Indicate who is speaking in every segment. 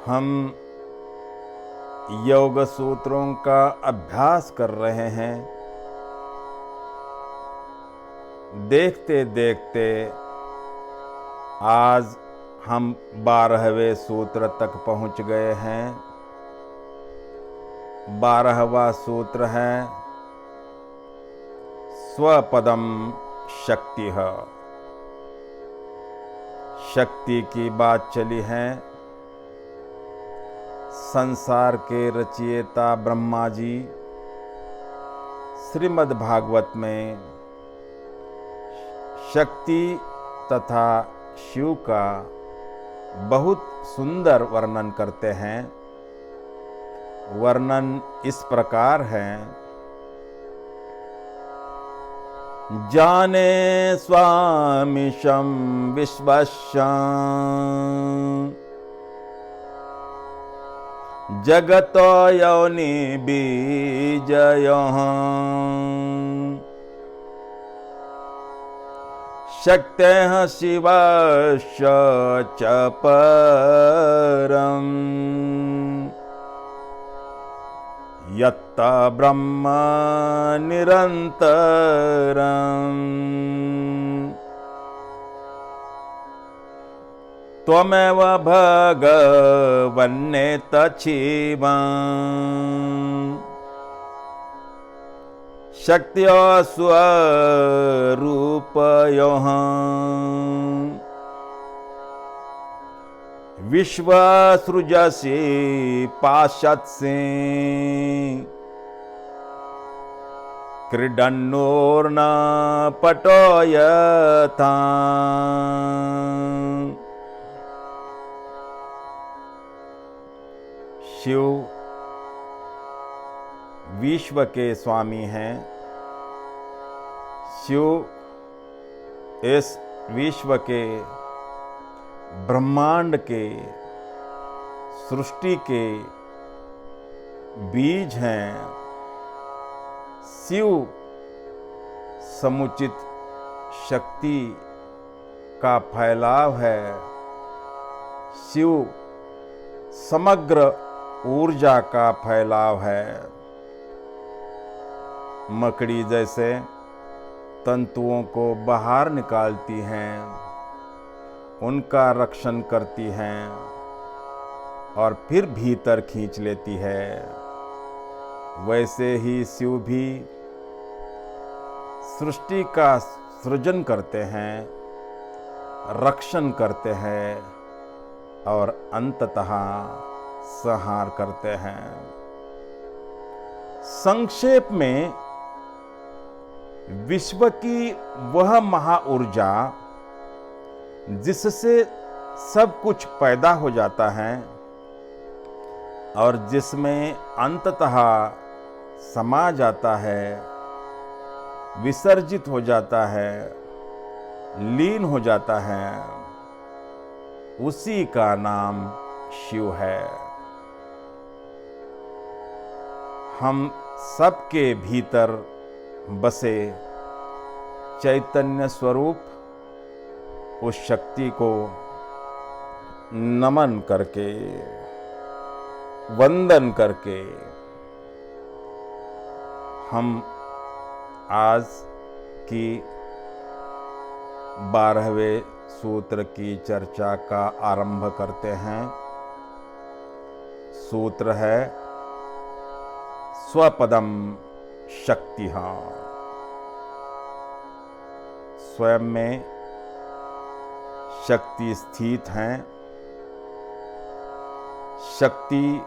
Speaker 1: हम योग सूत्रों का अभ्यास कर रहे हैं। देखते देखते आज हम 12वें सूत्र तक पहुंच गए हैं। 12वां सूत्र है स्वपदम शक्ति। शक्ति की बात चली है। संसार के रचयिता ब्रह्मा जी श्रीमद् भागवत में शक्ति तथा शिव का बहुत सुंदर वर्णन करते हैं। वर्णन इस प्रकार है। जाने स्वामीशं विश्वस्य जगतो योनि बीजयः शक्तेः शिवस्य च परम् यत्त ब्रह्म निरन्तरम् त्वमेव भगवन्नेतच्छिवम् शक्त्या स्वरूपयोः विश्वसृजसि पाश्चात्सि क्रीडन्नोर्न पटो यथा। शिव विश्व के स्वामी हैं। शिव इस विश्व के ब्रह्मांड के सृष्टि के बीज हैं। शिव समुचित शक्ति का फैलाव है। शिव समग्र ऊर्जा का फैलाव है। मकड़ी जैसे तंतुओं को बाहर निकालती हैं, उनका रक्षण करती हैं और फिर भीतर खींच लेती है, वैसे ही शिव भी सृष्टि का सृजन करते हैं, रक्षण करते हैं और अंततः संहार करते हैं। संक्षेप में विश्व की वह महाऊर्जा जिससे सब कुछ पैदा हो जाता है और जिसमें अंततः समा जाता है, विसर्जित हो जाता है, लीन हो जाता है, उसी का नाम शिव है। हम सबके भीतर बसे चैतन्य स्वरूप उस शक्ति को नमन करके, वंदन करके हम आज की 12वें सूत्र की चर्चा का आरंभ करते हैं। सूत्र है स्वपदम शक्ति। स्वयं में शक्ति स्थित है। शक्ति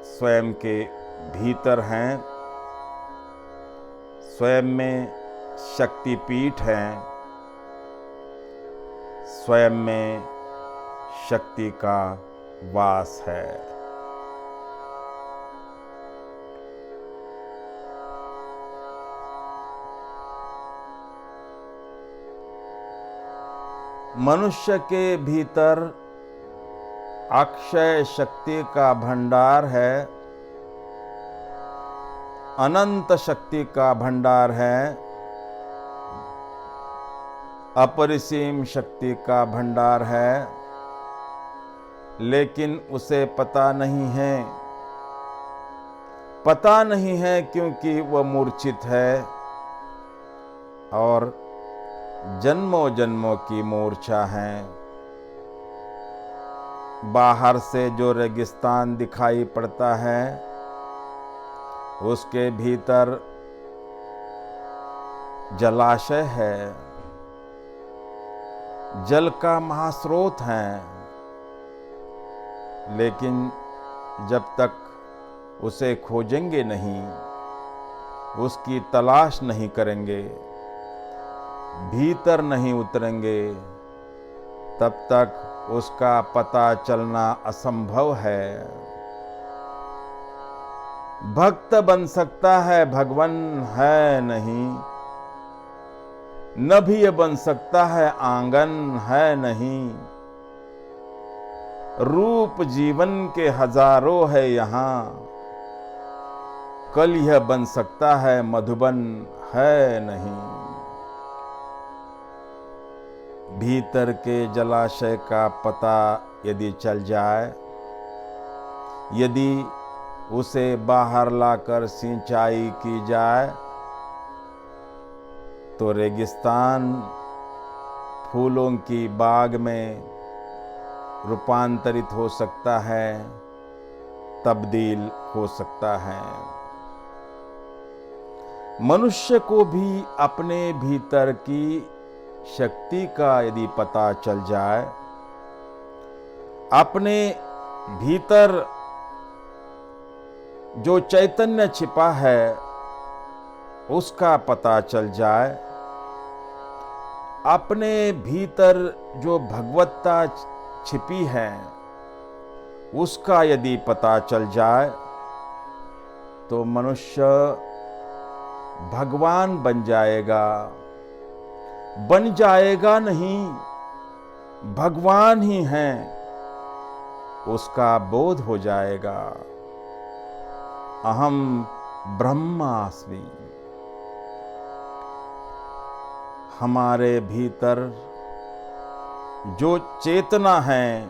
Speaker 1: स्वयं के भीतर हैं। स्वयं में शक्तिपीठ है। स्वयं में शक्ति का वास है। मनुष्य के भीतर अक्षय शक्ति का भंडार है, अनंत शक्ति का भंडार है, अपरिसीम शक्ति का भंडार है। लेकिन उसे पता नहीं है क्योंकि वह मूर्छित है और जन्मों जन्मों की मूर्छा है। बाहर से जो रेगिस्तान दिखाई पड़ता है उसके भीतर जलाशय है, जल का महास्रोत है, लेकिन जब तक उसे खोजेंगे नहीं, उसकी तलाश नहीं करेंगे, भीतर नहीं उतरेंगे, तब तक उसका पता चलना असंभव है। भक्त बन सकता है, भगवान है नहीं। नभी बन सकता है, आंगन है नहीं। रूप जीवन के हजारों है यहाँ, कल यह बन सकता है, मधुबन है नहीं। भीतर के जलाशय का पता यदि चल जाए, यदि उसे बाहर लाकर सिंचाई की जाए, तो रेगिस्तान फूलों की बाग में रूपांतरित हो सकता है, तब्दील हो सकता है। मनुष्य को भी अपने भीतर की शक्ति का यदि पता चल जाए, अपने भीतर जो चैतन्य छिपा है उसका पता चल जाए, अपने भीतर जो भगवत्ता छिपी है उसका यदि पता चल जाए, तो मनुष्य भगवान बन जाएगा नहीं, भगवान ही हैं, उसका बोध हो जाएगा। अहम ब्रह्मास्मि। हमारे भीतर जो चेतना है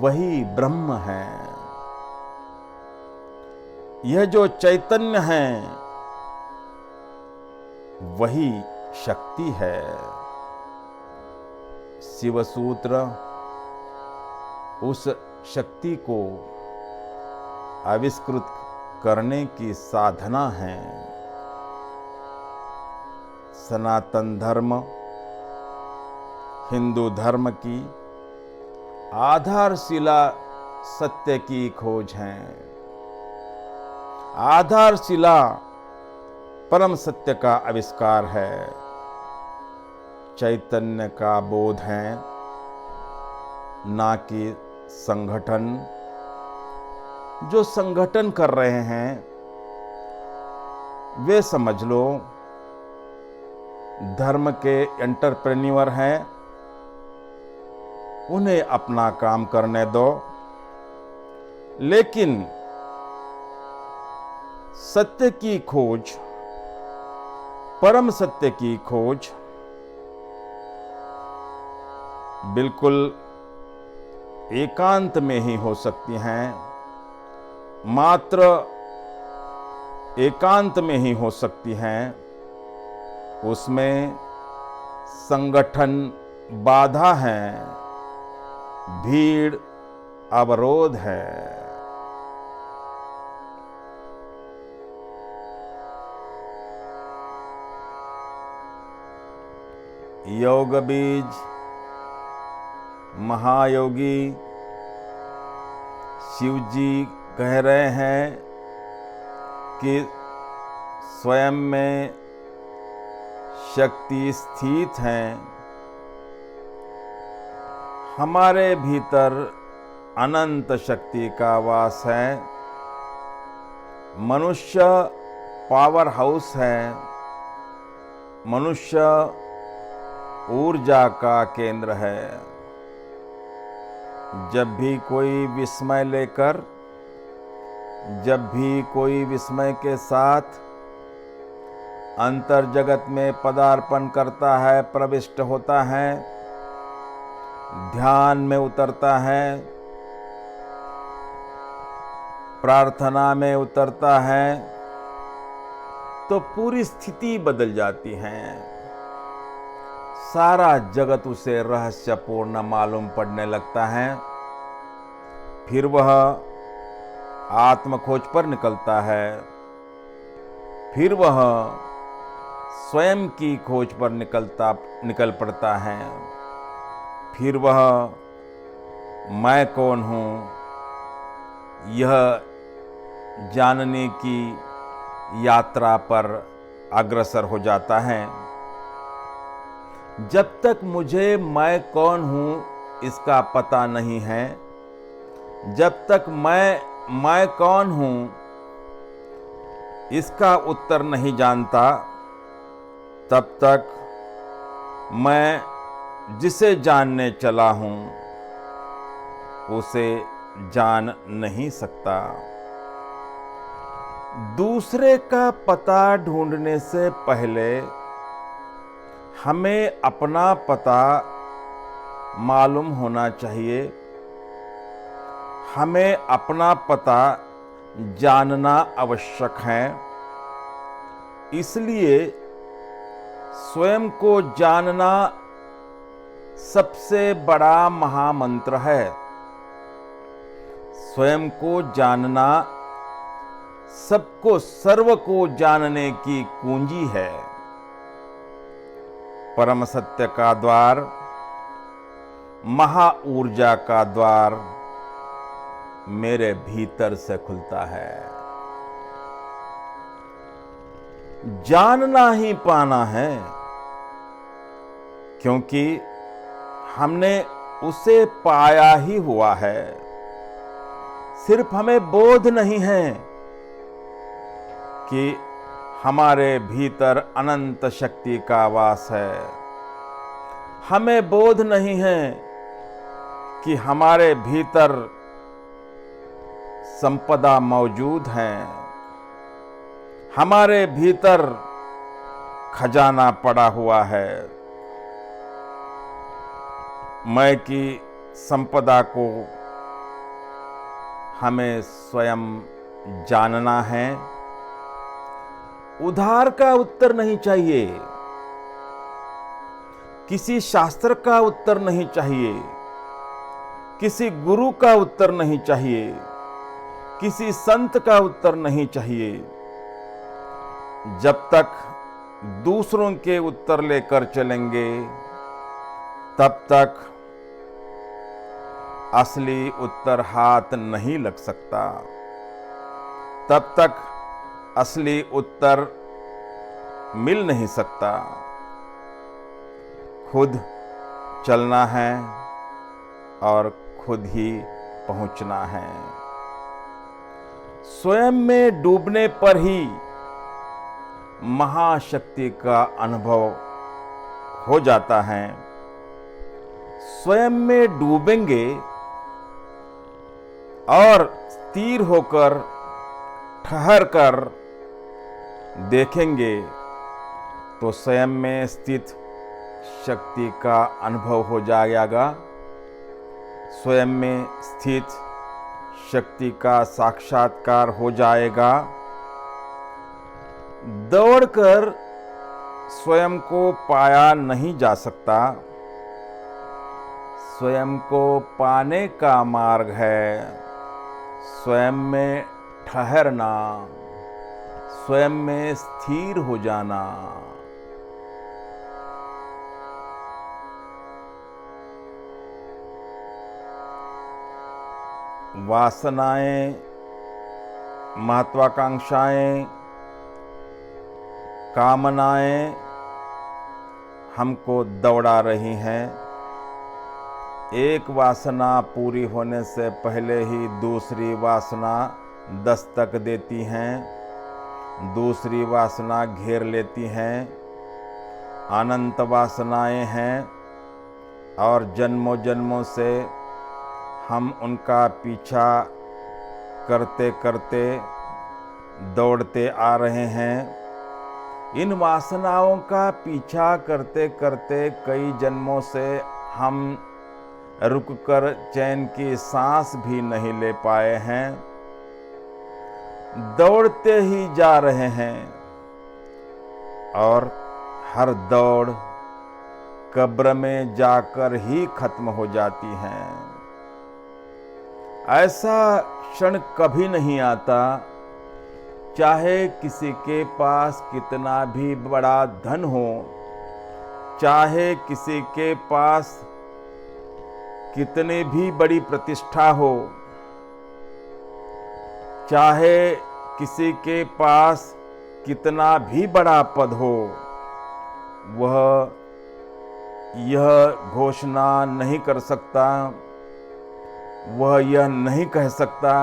Speaker 1: वही ब्रह्म है। यह जो चैतन्य है वही शक्ति है। शिव सूत्र उस शक्ति को आविष्कृत करने की साधना है। सनातन धर्म हिंदू धर्म की आधारशिला सत्य की खोज है। आधारशिला परम सत्य का आविष्कार है, चैतन्य का बोध है, ना कि संगठन। जो संगठन कर रहे हैं वे समझ लो धर्म के एंटरप्रेन्योर हैं, उन्हें अपना काम करने दो, लेकिन सत्य की खोज, परम सत्य की खोज बिल्कुल एकांत में ही हो सकती हैं, मात्र एकांत में ही हो सकती हैं। उसमें संगठन बाधा है, भीड़ अवरोध है। योग बीज महायोगी शिव जी कह रहे हैं कि स्वयं में शक्ति स्थित है। हमारे भीतर अनंत शक्ति का वास है। मनुष्य पावर हाउस है। मनुष्य ऊर्जा का केंद्र है। जब भी कोई विस्मय लेकर, जब भी कोई विस्मय के साथ अंतर जगत में पदार्पण करता है, प्रविष्ट होता है, ध्यान में उतरता है, प्रार्थना में उतरता है तो पूरी स्थिति बदल जाती है। सारा जगत उसे रहस्यपूर्ण मालूम पड़ने लगता है। फिर वह आत्मखोज पर निकलता है। फिर वह स्वयं की खोज पर निकल पड़ता है। फिर वह मैं कौन हूँ यह जानने की यात्रा पर अग्रसर हो जाता है। जब तक मुझे मैं कौन हूँ इसका पता नहीं है, जब तक मैं कौन हूँ इसका उत्तर नहीं जानता, तब तक मैं जिसे जानने चला हूँ उसे जान नहीं सकता। दूसरे का पता ढूंढने से पहले हमें अपना पता मालूम होना चाहिए। हमें अपना पता जानना आवश्यक है। इसलिए स्वयं को जानना सबसे बड़ा महामंत्र है। स्वयं को जानना सबको सर्व को जानने की कुंजी है। परम सत्य का द्वार, महा ऊर्जा का द्वार मेरे भीतर से खुलता है। जानना ही पाना है, क्योंकि हमने उसे पाया ही हुआ है। सिर्फ हमें बोध नहीं है कि हमारे भीतर अनंत शक्ति का वास है। हमें बोध नहीं है कि हमारे भीतर संपदा मौजूद है। हमारे भीतर खजाना पड़ा हुआ है। मैं की संपदा को हमें स्वयं जानना है। उधार का उत्तर नहीं चाहिए, किसी शास्त्र का उत्तर नहीं चाहिए, किसी गुरु का उत्तर नहीं चाहिए, किसी संत का उत्तर नहीं चाहिए। जब तक दूसरों के उत्तर लेकर चलेंगे तब तक असली उत्तर हाथ नहीं लग सकता। तब तक असली उत्तर मिल नहीं सकता। खुद चलना है और खुद ही पहुंचना है। स्वयं में डूबने पर ही महाशक्ति का अनुभव हो जाता है। स्वयं में डूबेंगे और स्थिर होकर ठहर कर देखेंगे तो स्वयं में स्थित शक्ति का अनुभव हो जाएगा। स्वयं में स्थित शक्ति का साक्षात्कार हो जाएगा। दौड़कर स्वयं को पाया नहीं जा सकता। स्वयं को पाने का मार्ग है स्वयं में ठहरना, स्वयं में स्थिर हो जाना। वासनाएं, महत्वाकांक्षाएं, कामनाएं हमको दौड़ा रही हैं। एक वासना पूरी होने से पहले ही दूसरी वासना दस्तक देती हैं, दूसरी वासना घेर लेती हैं। अनंत वासनाएं हैं और जन्मों जन्मों से हम उनका पीछा करते करते दौड़ते आ रहे हैं। इन वासनाओं का पीछा करते करते कई जन्मों से हम रुककर चैन की सांस भी नहीं ले पाए हैं। दौड़ते ही जा रहे हैं और हर दौड़ कब्र में जाकर ही खत्म हो जाती है। ऐसा क्षण कभी नहीं आता, चाहे किसी के पास कितना भी बड़ा धन हो, चाहे किसी के पास कितनी भी बड़ी प्रतिष्ठा हो, चाहे किसी के पास कितना भी बड़ा पद हो, वह यह घोषणा नहीं कर सकता, वह यह नहीं कह सकता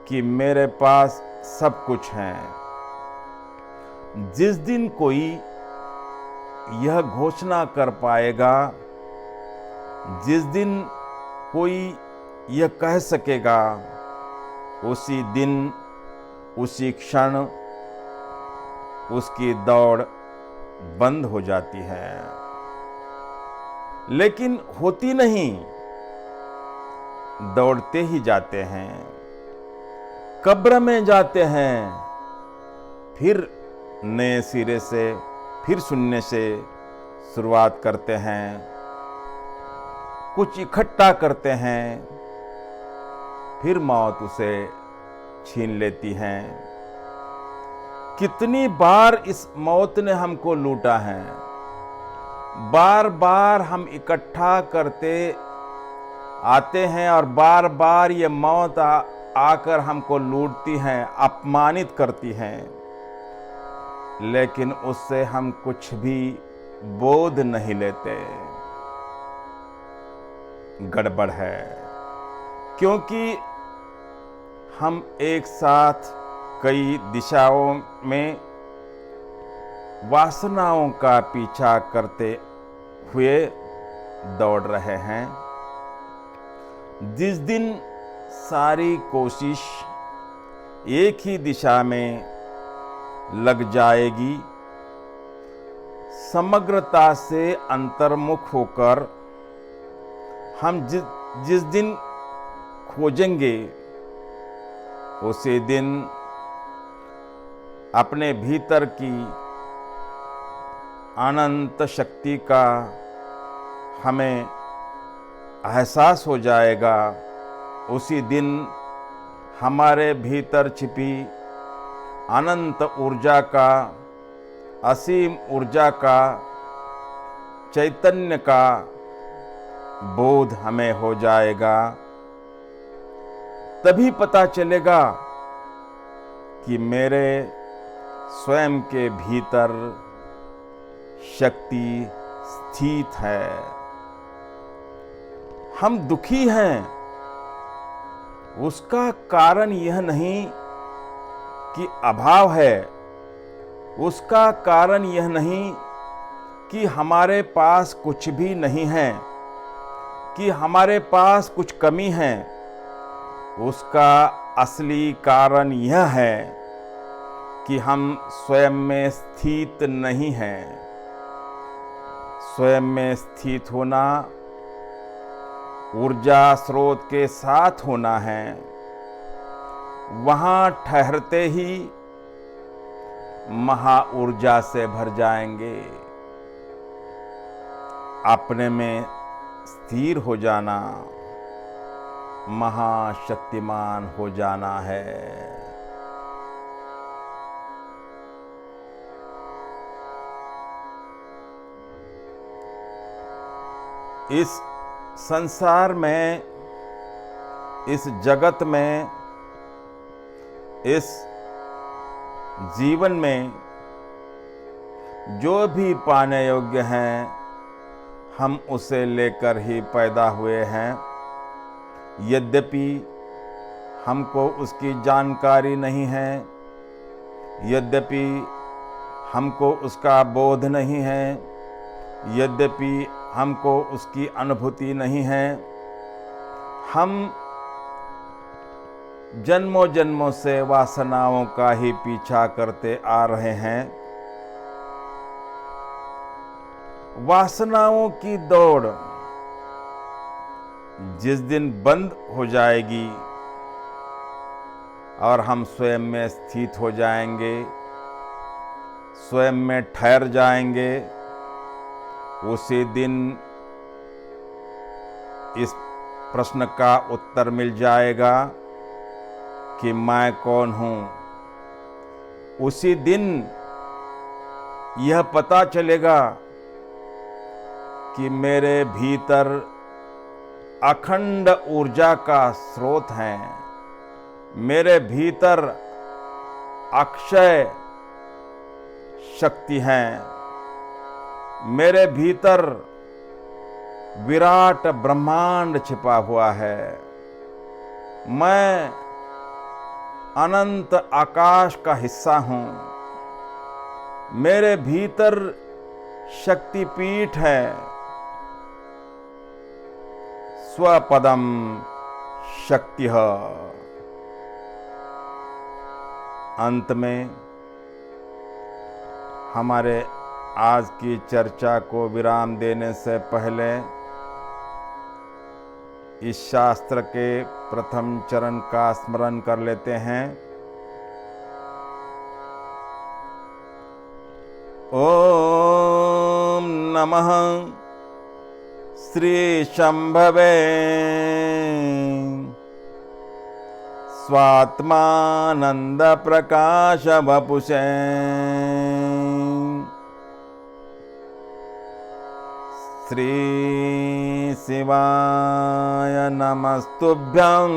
Speaker 1: कि मेरे पास सब कुछ है। जिस दिन कोई यह घोषणा कर पाएगा, जिस दिन कोई यह कह सकेगा, उसी दिन उसी क्षण उसकी दौड़ बंद हो जाती है। लेकिन होती नहीं, दौड़ते ही जाते हैं, कब्र में जाते हैं, फिर नए सिरे से फिर शून्य से शुरुआत करते हैं, कुछ इकट्ठा करते हैं, फिर मौत उसे छीन लेती है। कितनी बार इस मौत ने हमको लूटा है, बार बार हम इकट्ठा करते आते हैं और बार बार ये मौत आकर हमको लूटती है, अपमानित करती है, लेकिन उससे हम कुछ भी बोध नहीं लेते। गड़बड़ है, क्योंकि हम एक साथ कई दिशाओं में वासनाओं का पीछा करते हुए दौड़ रहे हैं। जिस दिन सारी कोशिश एक ही दिशा में लग जाएगी, समग्रता से अंतर्मुख होकर हम जिस दिन खोजेंगे, उसी दिन अपने भीतर की अनंत शक्ति का हमें एहसास हो जाएगा। उसी दिन हमारे भीतर छिपी अनंत ऊर्जा का, असीम ऊर्जा का, चैतन्य का बोध हमें हो जाएगा। तभी पता चलेगा कि मेरे स्वयं के भीतर शक्ति स्थित है। हम दुखी हैं, उसका कारण यह नहीं कि अभाव है, उसका कारण यह नहीं कि हमारे पास कुछ भी नहीं है, कि हमारे पास कुछ कमी है। उसका असली कारण यह है कि हम स्वयं में स्थित नहीं हैं। स्वयं में स्थित होना ऊर्जा स्रोत के साथ होना है। वहां ठहरते ही महा ऊर्जा से भर जाएंगे। अपने में स्थिर हो जाना, महाशक्तिमान हो जाना है। इस संसार में, इस जगत में, इस जीवन में जो भी पाने योग्य हैं, हम उसे लेकर ही पैदा हुए हैं। यद्यपि हमको उसकी जानकारी नहीं है, यद्यपि हमको उसका बोध नहीं है, यद्यपि हमको उसकी अनुभूति नहीं है, हम जन्मों जन्मों से वासनाओं का ही पीछा करते आ रहे हैं। वासनाओं की दौड़ जिस दिन बंद हो जाएगी और हम स्वयं में स्थित हो जाएंगे, स्वयं में ठहर जाएंगे। उसी दिन इस प्रश्न का उत्तर मिल जाएगा कि मैं कौन हूँ। उसी दिन यह पता चलेगा कि मेरे भीतर अखंड ऊर्जा का स्रोत है, मेरे भीतर अक्षय शक्ति है, मेरे भीतर विराट ब्रह्मांड छिपा हुआ है। मैं अनंत आकाश का हिस्सा हूँ। मेरे भीतर शक्तिपीठ है। स्वपदम शक्तिः। अंत में हमारे आज की चर्चा को विराम देने से पहले इस शास्त्र के प्रथम चरण का स्मरण कर लेते हैं। ओम नमः श्री शंभवे स्वात्मानंद प्रकाश वपुषे श्री शिवाय नमस्तुभ्यं।